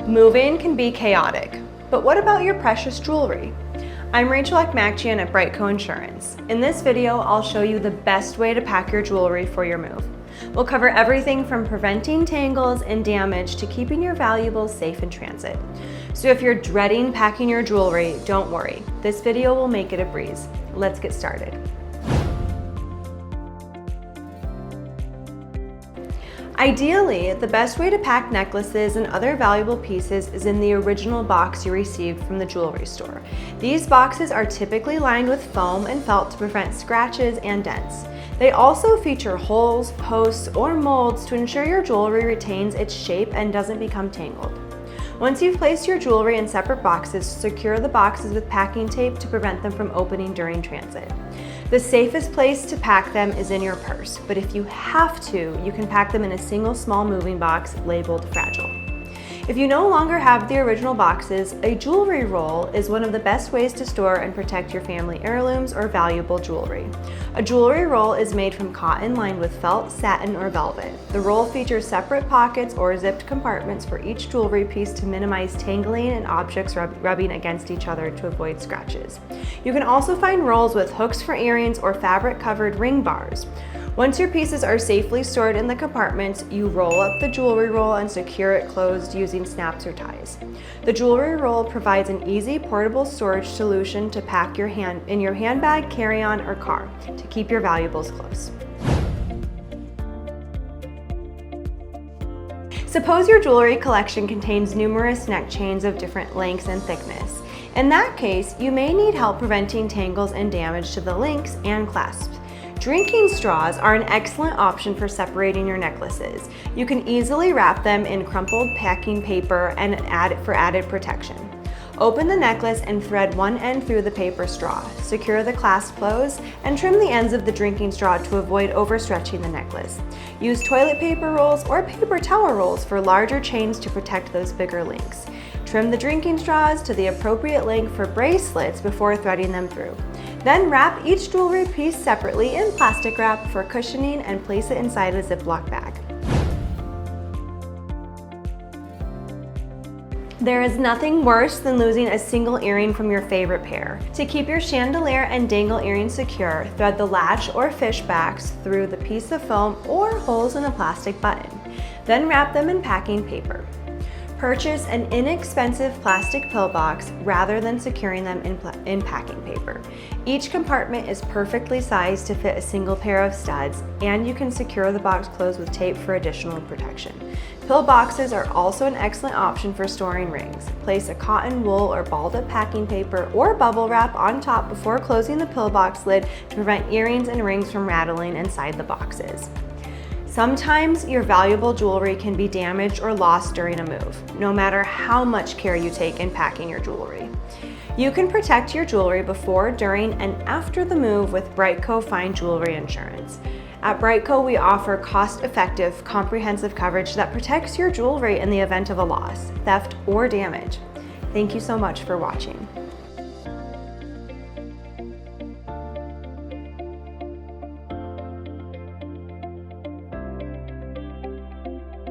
Moving can be chaotic, but what about your precious jewelry? I'm Akmakjian at BriteCo Insurance. In this video, I'll show you the best way to pack your jewelry for your move. We'll cover everything from preventing tangles and damage to keeping your valuables safe in transit. So if you're dreading packing your jewelry, don't worry. This video will make it a breeze. Let's get started. Ideally, the best way to pack necklaces and other valuable pieces is in the original box you received from the jewelry store. These boxes are typically lined with foam and felt to prevent scratches and dents. They also feature holes, posts, or molds to ensure your jewelry retains its shape and doesn't become tangled. Once you've placed your jewelry in separate boxes, secure the boxes with packing tape to prevent them from opening during transit. The safest place to pack them is in your purse, but if you have to, you can pack them in a single small moving box labeled fragile. If you no longer have the original boxes, a jewelry roll is one of the best ways to store and protect your family heirlooms or valuable jewelry. A jewelry roll is made from cotton lined with felt, satin, or velvet. The roll features separate pockets or zipped compartments for each jewelry piece to minimize tangling and objects rubbing against each other to avoid scratches. You can also find rolls with hooks for earrings or fabric-covered ring bars. Once your pieces are safely stored in the compartments, you roll up the jewelry roll and secure it closed using snaps or ties. The jewelry roll provides an easy portable storage solution to pack in your handbag, carry-on, or car to keep your valuables close. Suppose your jewelry collection contains numerous neck chains of different lengths and thickness. In that case, you may need help preventing tangles and damage to the links and clasps. Drinking straws are an excellent option for separating your necklaces. You can easily wrap them in crumpled packing paper and add it for added protection. Open the necklace and thread one end through the paper straw. Secure the clasp closed and trim the ends of the drinking straw to avoid overstretching the necklace. Use toilet paper rolls or paper towel rolls for larger chains to protect those bigger links. Trim the drinking straws to the appropriate length for bracelets before threading them through. Then wrap each jewelry piece separately in plastic wrap for cushioning and place it inside a Ziploc bag. There is nothing worse than losing a single earring from your favorite pair. To keep your chandelier and dangle earrings secure, thread the latch or fish backs through the piece of foam or holes in a plastic button. Then wrap them in packing paper. Purchase an inexpensive plastic pill box rather than securing them in packing paper. Each compartment is perfectly sized to fit a single pair of studs, and you can secure the box closed with tape for additional protection. Pill boxes are also an excellent option for storing rings. Place a cotton, wool, or balled-up packing paper or bubble wrap on top before closing the pill box lid to prevent earrings and rings from rattling inside the boxes. Sometimes your valuable jewelry can be damaged or lost during a move, no matter how much care you take in packing your jewelry. You can protect your jewelry before, during, and after the move with BriteCo Fine Jewelry Insurance. At BriteCo, we offer cost-effective, comprehensive coverage that protects your jewelry in the event of a loss, theft, or damage. Thank you so much for watching.